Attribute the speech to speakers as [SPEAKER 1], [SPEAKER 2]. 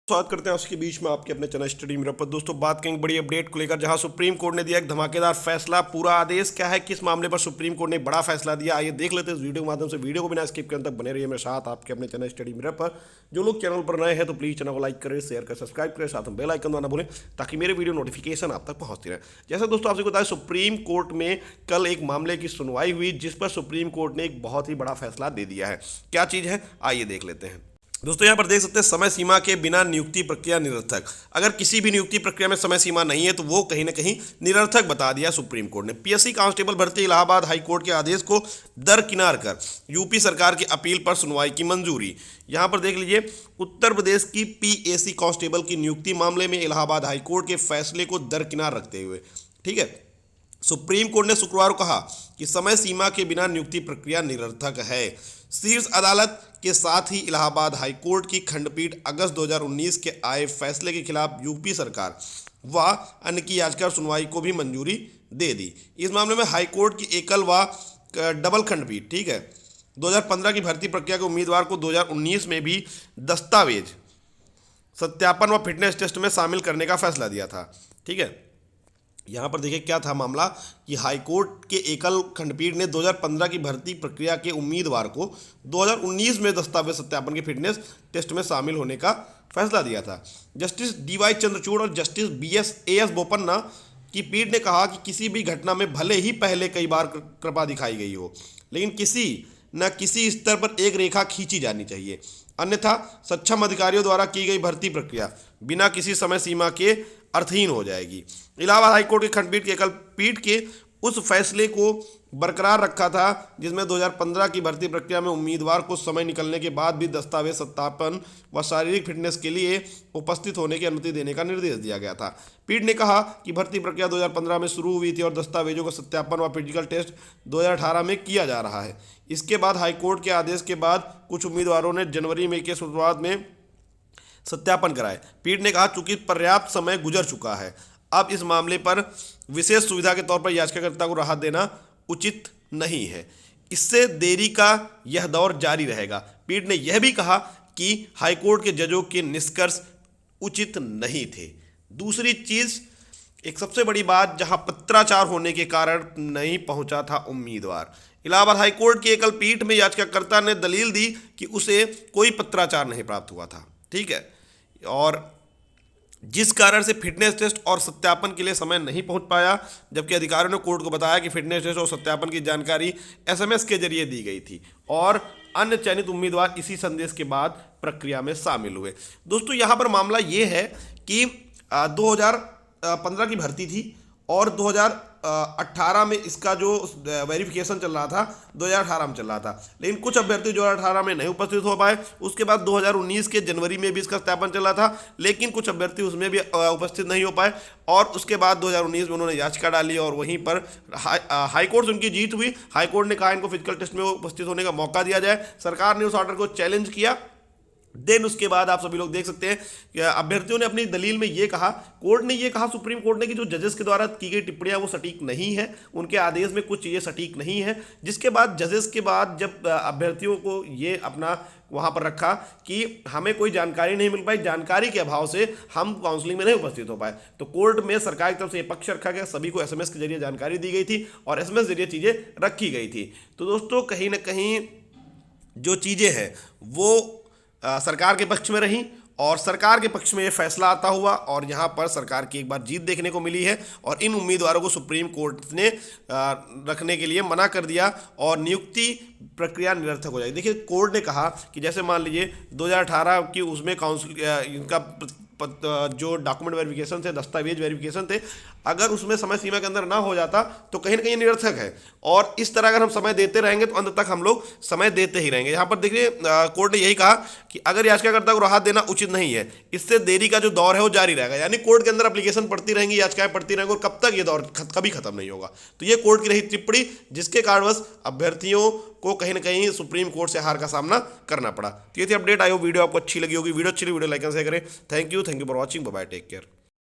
[SPEAKER 1] स्वागत करते हैं उसके बीच में आपके अपने चैनल स्टडी मिरर पर। दोस्तों बात करेंगे बड़ी अपडेट को लेकर, जहां सुप्रीम कोर्ट ने दिया एक धमाकेदार फैसला। पूरा आदेश क्या है, किस मामले पर सुप्रीम कोर्ट ने एक बड़ा फैसला दिया, आइए देख लेते हैं इस वीडियो के माध्यम से। वीडियो को बिना स्किप करने तक बने रहिए मेरे साथ आपके अपने चैनल स्टडी मिरर पर। जो लोग चैनल पर नए हैं तो प्लीज़ चैनल को लाइक करें, शेयर करें, सब्सक्राइब करें, साथ में बेल आइकन दबाना भूलें ताकि मेरे वीडियो नोटिफिकेशन आप तक पहुंचती रहे। जैसे दोस्तों आपसे बताया, सुप्रीम कोर्ट में कल एक मामले की सुनवाई हुई जिस पर सुप्रीम कोर्ट ने एक बहुत ही बड़ा फैसला दे दिया है। क्या चीज़ है आइए देख लेते हैं। दोस्तों यहाँ पर देख सकते हैं, समय सीमा के बिना नियुक्ति प्रक्रिया निरर्थक। अगर किसी भी नियुक्ति प्रक्रिया में समय सीमा नहीं है तो वो कहीं ना कहीं निरर्थक बता दिया सुप्रीम कोर्ट ने। पीएससी कांस्टेबल भर्ती इलाहाबाद हाईकोर्ट के आदेश को दरकिनार कर यूपी सरकार की अपील पर सुनवाई की मंजूरी। यहाँ पर देख लीजिए, उत्तर प्रदेश की पीएससी कांस्टेबल की नियुक्ति मामले में इलाहाबाद हाईकोर्ट के फैसले को दरकिनार रखते हुए, ठीक है, सुप्रीम कोर्ट ने शुक्रवार को कहा कि समय सीमा के बिना नियुक्ति प्रक्रिया निरर्थक है। शीर्ष अदालत के साथ ही इलाहाबाद हाईकोर्ट की खंडपीठ अगस्त 2019 के आए फैसले के खिलाफ यूपी सरकार व अन्य की याचिका सुनवाई को भी मंजूरी दे दी। इस मामले में हाईकोर्ट की एकल व डबल खंडपीठ, ठीक है, 2015 की भर्ती प्रक्रिया के उम्मीदवार को 2019 में भी दस्तावेज सत्यापन व फिटनेस टेस्ट में शामिल करने का फैसला दिया था। ठीक है, यहाँ पर देखिए क्या था मामला कि हाईकोर्ट के एकल खंडपीठ ने 2015 की भर्ती प्रक्रिया के उम्मीदवार को 2019 में दस्तावेज सत्यापन के फिटनेस टेस्ट में शामिल होने का फैसला दिया था। जस्टिस डीवाई चंद्रचूड़ और जस्टिस एएस बोपन्ना की पीठ ने कहा कि किसी भी घटना में भले ही पहले कई बार कृपा दिखाई गई हो, लेकिन किसी न किसी स्तर पर एक रेखा खींची जानी चाहिए, अन्यथा सक्षम अधिकारियों द्वारा की गई भर्ती प्रक्रिया बिना किसी समय सीमा के अर्थहीन हो जाएगी। इलाहाबाद हाईकोर्ट की खंडपीठ के एकल पीठ के उस फैसले को बरकरार रखा था जिसमें 2015 की भर्ती प्रक्रिया में उम्मीदवार को समय निकलने के बाद भी दस्तावेज सत्यापन व शारीरिक फिटनेस के लिए उपस्थित होने की अनुमति देने का निर्देश दिया गया था। पीठ ने कहा कि भर्ती प्रक्रिया 2015 में शुरू हुई थी और दस्तावेजों का सत्यापन व फिजिकल टेस्ट 2018 में किया जा रहा है। इसके बाद हाईकोर्ट के आदेश के बाद कुछ उम्मीदवारों ने जनवरी में के शुरुआत में सत्यापन कराए। पीठ ने कहा चूंकि पर्याप्त समय गुजर चुका है, अब इस मामले पर विशेष सुविधा के तौर पर याचिकाकर्ता को राहत देना उचित नहीं है। इससे देरी का यह दौर जारी रहेगा। पीठ ने यह भी कहा कि हाईकोर्ट के जजों के निष्कर्ष उचित नहीं थे। दूसरी चीज, एक सबसे बड़ी बात, जहां पत्राचार होने के कारण नहीं पहुंचा था उम्मीदवार। इलाहाबाद हाईकोर्ट की एकल पीठ में याचिकाकर्ता ने दलील दी कि उसे कोई पत्राचार नहीं प्राप्त हुआ था, ठीक है, और जिस कारण से फिटनेस टेस्ट और सत्यापन के लिए समय नहीं पहुंच पाया, जबकि अधिकारियों ने कोर्ट को बताया कि फिटनेस टेस्ट और सत्यापन की जानकारी एसएमएस के जरिए दी गई थी और अन्य चयनित उम्मीदवार इसी संदेश के बाद प्रक्रिया में शामिल हुए। दोस्तों यहाँ पर मामला ये है कि 2015 की भर्ती थी और 2018 में इसका जो वेरिफिकेशन चल रहा था 2018 में चल रहा था, लेकिन कुछ अभ्यर्थी 2018 में नहीं उपस्थित हो पाए। उसके बाद 2019 के जनवरी में भी इसका सत्यापन चल रहा था, लेकिन कुछ अभ्यर्थी उसमें भी उपस्थित नहीं हो पाए और उसके बाद 2019 में उन्होंने याचिका डाली और वहीं पर हाईकोर्ट से उनकी जीत हुई। हाईकोर्ट ने कहा इनको फिजिकल टेस्ट में उपस्थित होने का मौका दिया जाए। सरकार ने उस ऑर्डर को चैलेंज किया। देन उसके बाद आप सभी लोग देख सकते हैं कि अभ्यर्थियों ने अपनी दलील में ये कहा, कोर्ट ने ये कहा, सुप्रीम कोर्ट ने, कि जो जजेस के द्वारा की गई टिप्पणियां वो सटीक नहीं है, उनके आदेश में कुछ चीज़ें सटीक नहीं है। जिसके बाद जजेस के बाद जब अभ्यर्थियों को ये अपना वहाँ पर रखा कि हमें कोई जानकारी नहीं मिल पाई, जानकारी के अभाव से हम काउंसलिंग में नहीं उपस्थित हो पाए, तो कोर्ट में सरकार की तरफ से ये पक्ष रखा गया, सभी को एसएमएस के जरिए जानकारी दी गई थी और एसएमएस के जरिए चीज़ें रखी गई थी। तो दोस्तों कहीं ना कहीं जो चीज़ें हैं वो सरकार के पक्ष में रही और सरकार के पक्ष में ये फैसला आता हुआ और यहाँ पर सरकार की एक बार जीत देखने को मिली है और इन उम्मीदवारों को सुप्रीम कोर्ट ने रखने के लिए मना कर दिया और नियुक्ति प्रक्रिया निरर्थक हो जाएगी। देखिए, कोर्ट ने कहा कि जैसे मान लीजिए 2018 की उसमें काउंसिल इनका जो डॉक्यूमेंट वेरिफिकेशन थे, दस्तावेज वेरिफिकेशन थे, अगर उसमें समय सीमा के अंदर ना हो जाता तो कहीं ना कहीं निरर्थक है और इस तरह अगर हम समय देते रहेंगे तो अंत तक हम लोग समय देते ही रहेंगे। यहाँ पर देखिए कोर्ट ने यही कहा कि अगर याचिकाकर्ता को राहत देना उचित नहीं है, इससे देरी का जो दौर है वो जारी रहेगा, यानी कोर्ट के अंदर एप्लीकेशन पड़ती रहेंगी, याचिकाएं पड़ती रहेंगी और कब तक ये दौर कभी खत्म नहीं होगा। तो ये कोर्ट की रही टिप्पणी जिसके कारणवश अभ्यर्थियों को कहीं ना कहीं सुप्रीम कोर्ट से हार का सामना करना पड़ा। तो ये थी अपडेट। आई होप वीडियो आपको अच्छी लगी होगी। वीडियो अच्छी लगी वीडियो लाइक एंड शेयर करें। Thank you for watching. Bye bye, take care.